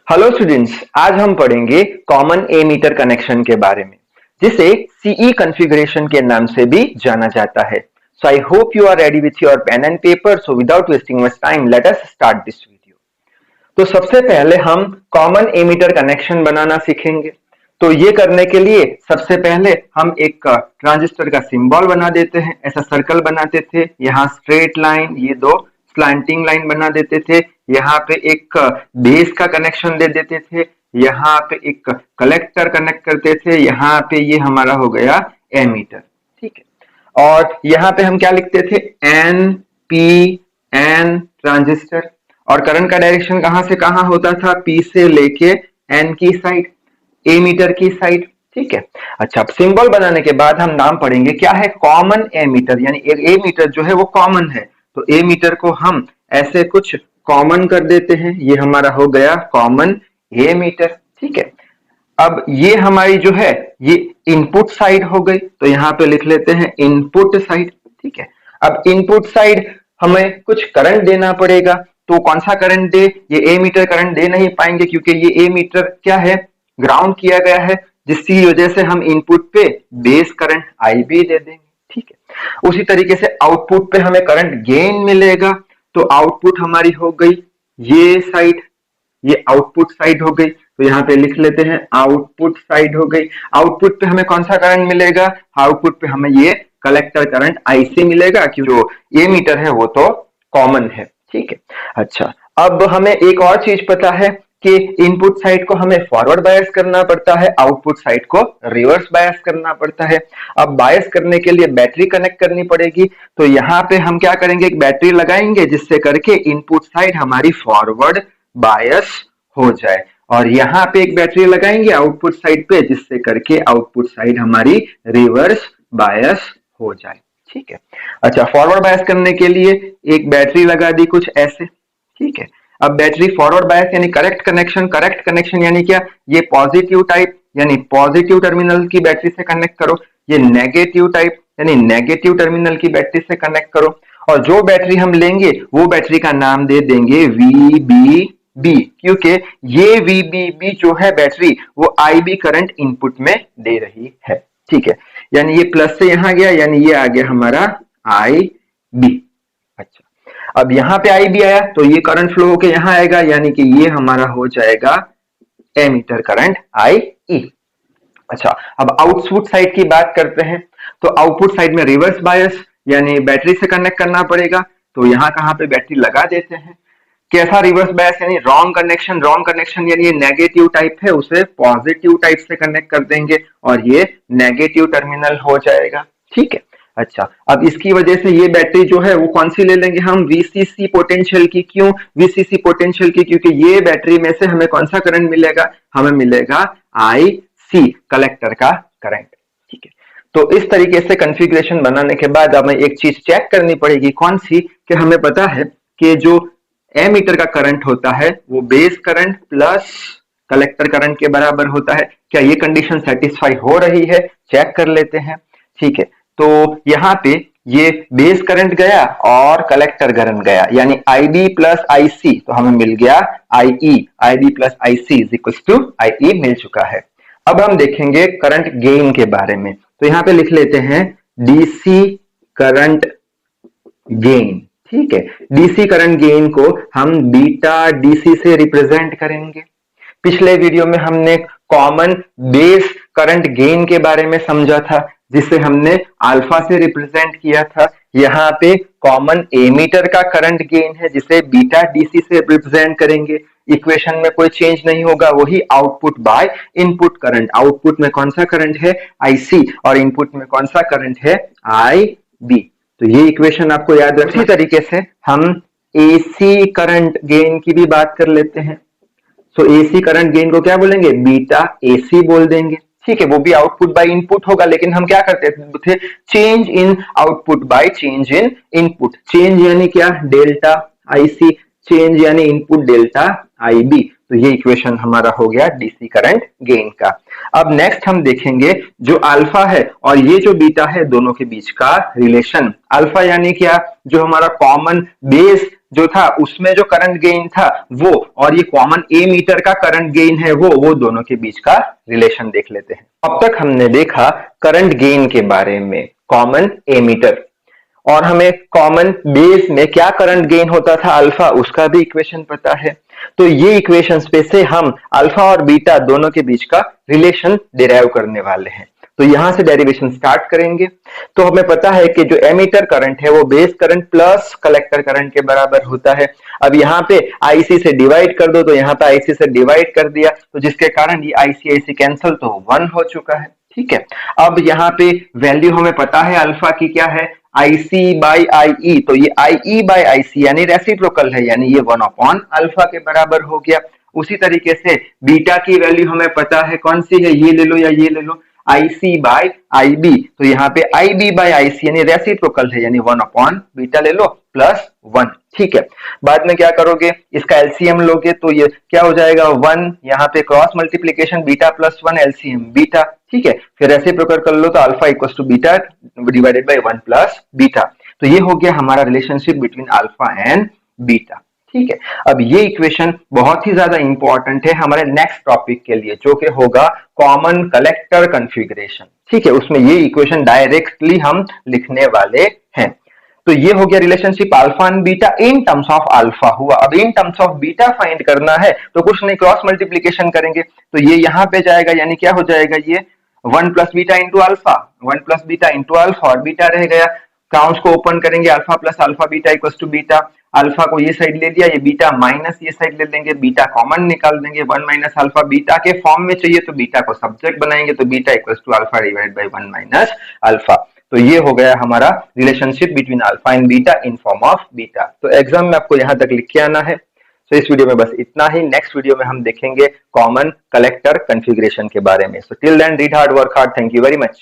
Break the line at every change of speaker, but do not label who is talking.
Hello students, आज हम पढ़ेंगे कॉमन एमीटर कनेक्शन के बारे में, जिसे सीई कॉन्फ़िगरेशन के नाम से भी जाना जाता है। So I hope you are ready with your pen and paper. So without wasting much time, let us start this video. तो सबसे पहले हम कॉमन एमीटर कनेक्शन बनाना सीखेंगे। तो ये करने के लिए सबसे पहले हम एक ट्रांजिस्टर का सिंबल बना देते हैं। ऐसा सर्कल बनाते थे, यहाँ स्ट्रेट लाइन, ये दो स्लैंटिंग लाइन बना देते थे। यहाँ पे एक बेस का कनेक्शन दे देते थे, यहाँ पे एक कलेक्टर कनेक्ट करते थे, यहाँ पे ये हमारा हो गया एमीटर। ठीक है, और यहाँ पे हम क्या लिखते थे, एन पी एन ट्रांजिस्टर। और करंट का डायरेक्शन कहां से कहां होता था, पी से लेके एन की साइड, ए मीटर की साइड। ठीक है, अच्छा, सिंबल बनाने के बाद हम नाम पढ़ेंगे क्या है, कॉमन ए मीटर। यानी ए मीटर जो है वो कॉमन है, तो ए मीटर को हम ऐसे कुछ कॉमन कर देते हैं। ये हमारा हो गया कॉमन ए मीटर। ठीक है, अब ये हमारी जो है ये इनपुट साइड हो गई, तो यहाँ पे लिख लेते हैं इनपुट साइड। ठीक है, अब इनपुट साइड हमें कुछ करंट देना पड़ेगा, तो कौन सा करंट दे, ये ए मीटर करंट दे नहीं पाएंगे क्योंकि ये ए मीटर क्या है, ग्राउंड किया गया है, जिसकी वजह से हम इनपुट पे बेस करंट आई बी दे देंगे। ठीक है, उसी तरीके से आउटपुट पे हमें करंट गेन मिलेगा, तो आउटपुट हमारी हो गई ये साइड, ये आउटपुट साइड हो गई, तो यहाँ पे लिख लेते हैं आउटपुट साइड हो गई। आउटपुट पे हमें कौन सा करंट मिलेगा, आउटपुट पे हमें ये कलेक्टर करंट आईसी मिलेगा, क्योंकि जो ये मीटर है वो तो कॉमन है। ठीक है, अच्छा, अब हमें एक और चीज पता है कि इनपुट साइड को हमें फॉरवर्ड बायस करना पड़ता है, आउटपुट साइड को रिवर्स बायस करना पड़ता है। अब बायस करने के लिए बैटरी कनेक्ट करनी पड़ेगी, तो यहाँ पे हम क्या करेंगे, एक बैटरी लगाएंगे जिससे करके इनपुट साइड हमारी फॉरवर्ड बायस हो जाए, और यहाँ पे एक बैटरी लगाएंगे आउटपुट साइड पे जिससे करके आउटपुट साइड हमारी रिवर्स बायस हो जाए। ठीक है, अच्छा, फॉरवर्ड बायस करने के लिए एक बैटरी लगा दी कुछ ऐसे। ठीक है, अब बैटरी फॉरवर्ड बायस यानी करेक्ट कनेक्शन यानी क्या, ये पॉजिटिव टाइप यानी पॉजिटिव टर्मिनल की बैटरी से कनेक्ट करो, ये नेगेटिव टाइप यानी नेगेटिव टर्मिनल की बैटरी से कनेक्ट करो, और जो बैटरी हम लेंगे वो बैटरी का नाम दे देंगे VBB, क्योंकि ये VBB जो है बैटरी वो IB करंट इनपुट में दे रही है। ठीक है, यानी ये प्लस से यहां गया, यानी ये आ गया हमारा IB। अच्छा, अब यहाँ पे IB आया तो ये करंट फ्लो होके यहाँ आएगा, यानी कि ये हमारा हो जाएगा एमीटर करंट IE। अच्छा, अब आउटपुट साइड की बात करते हैं, तो आउटपुट साइड में रिवर्स बायस यानी बैटरी से कनेक्ट करना पड़ेगा, तो यहाँ कहाँ पे बैटरी लगा देते हैं। कैसा रिवर्स बायस यानी रॉन्ग कनेक्शन यानी ये नेगेटिव टाइप है, उसे पॉजिटिव टाइप से कनेक्ट कर देंगे और ये नेगेटिव टर्मिनल हो जाएगा। ठीक है, अच्छा, अब इसकी वजह से ये बैटरी जो है वो कौन सी ले लेंगे हम, VCC पोटेंशियल की। क्यों VCC पोटेंशियल की, क्योंकि ये बैटरी में से हमें कौन सा करंट मिलेगा, हमें मिलेगा IC कलेक्टर का करंट। ठीक है, तो इस तरीके से कॉन्फ़िगरेशन बनाने के बाद हमें एक चीज चेक करनी पड़ेगी, कौन सी, कि हमें पता है कि जो एमीटर का करंट होता है वो base current plus collector current के बराबर होता है। क्या ये कंडीशन सेटिस्फाई हो रही है, चेक कर लेते हैं। ठीक है, तो यहाँ पे ये बेस करंट गया और कलेक्टर करंट गया, यानी IB प्लस IC, तो हमें मिल गया IE, IB plus IC is equal to IE मिल चुका है। अब हम देखेंगे करंट गेन के बारे में, तो यहाँ पे लिख लेते हैं DC करंट गेन। ठीक है, DC करंट गेन को हम बीटा DC से रिप्रेजेंट करेंगे। पिछले वीडियो में हमने कॉमन बेस करंट गेन के बारे में समझा था, जिसे हमने अल्फा से रिप्रेजेंट किया था। यहाँ पे कॉमन एमीटर का करंट गेन है जिसे बीटा DC से रिप्रेजेंट करेंगे। इक्वेशन में कोई चेंज नहीं होगा, वही output by input current. Output में कौन सा करंट है, IC, और इनपुट में कौन सा करंट है, IB। तो ये इक्वेशन आपको याद रखनी। तरीके से हम AC करंट गेन की भी बात कर लेते हैं। सो AC करंट गेन को क्या बोलेंगे, बीटा AC बोल देंगे। ठीक है, वो भी आउटपुट बाय इनपुट होगा, लेकिन हम क्या करते थे, change in output by change in input. Change यानी क्या, डेल्टा IC, चेंज यानी इनपुट डेल्टा IB। तो ये इक्वेशन हमारा हो गया DC करंट गेन का। अब नेक्स्ट हम देखेंगे जो अल्फा है और ये जो बीटा है, दोनों के बीच का रिलेशन। अल्फा यानी क्या, जो हमारा कॉमन बेस जो था उसमें जो करंट गेन था वो और ये कॉमन ए मीटर का करंट गेन है वो दोनों के बीच का रिलेशन देख लेते हैं। अब तक हमने देखा करंट गेन के बारे में, कॉमन ए मीटर, और हमें कॉमन बेस में क्या करंट गेन होता था अल्फा, उसका भी इक्वेशन पता है। तो ये इक्वेशंस पे से हम अल्फा और बीटा दोनों के बीच का रिलेशन डिराइव करने वाले हैं। तो यहां से डेरिवेशन स्टार्ट करेंगे। तो हमें पता है कि जो एमीटर करंट है वो base current plus collector current के बराबर होता है। अब यहाँ पे आईसी से डिवाइड कर दो, तो यहाँ पे आईसी से डिवाइड कर दिया, तो जिसके कारण ये आईसी आईसी कैंसल, तो 1 हो चुका है। ठीक है, अब यहाँ पे वैल्यू हमें पता है अल्फा की क्या है, IC बाई IE, तो ये IE बाई IC यानी रेसिप्रोकल है, यानी ये 1 अपॉन अल्फा के बराबर हो गया। उसी तरीके से बीटा की वैल्यू हमें पता है, कौन सी है, ये ले लो या ये ले लो, IC बाई IB, तो यहाँ पे IB बाई IC यानी रेसिप्रोकल है, यानी 1 अपॉन बीटा ले लो प्लस 1। ठीक है, बाद में क्या करोगे, इसका एलसीएम लोगे तो ये क्या हो जाएगा 1, यहाँ पे cross multiplication beta plus 1 LCM beta. ठीक है, फिर रेसिप्रोकल कर लो तो alpha equals to beta divided by 1 plus beta. तो ये हो गया हमारा relationship between alpha and beta. ठीक है, अब ये इक्वेशन बहुत ही ज्यादा इंपॉर्टेंट है हमारे नेक्स्ट टॉपिक के लिए, जो कि होगा कॉमन कलेक्टर कॉन्फ़िगरेशन। ठीक है, उसमें ये इक्वेशन डायरेक्टली हम लिखने वाले हैं। तो ये हो गया relationship alpha and beta in terms of alpha हुआ। अब in terms of beta find करना है तो कुछ नहीं, क्रॉस मल्टीप्लीकेशन करेंगे, तो ये यहां पे जाएगा, यानी क्या हो जाएगा, ये 1 plus beta into alpha, 1 plus beta into alpha, और बीटा रह गया, काउंट्स को ओपन करेंगे, alpha plus alpha beta equals to beta, alpha को ये साइड ले लिया, ये बीटा माइनस ये साइड ले लेंगे, बीटा कॉमन निकाल देंगे, 1 माइनस अल्फा बीटा के फॉर्म में चाहिए तो बीटा को सब्जेक्ट बनाएंगे, तो beta equals to alpha divide by 1 minus alpha. तो ये हो गया हमारा relationship between alpha and beta in form of beta. तो एग्जाम में आपको यहां तक लिख के आना है। तो इस वीडियो में बस इतना ही। नेक्स्ट वीडियो में हम देखेंगे कॉमन कलेक्टर कॉन्फ़िगरेशन के बारे में। So till then read hard, work hard, thank you very much.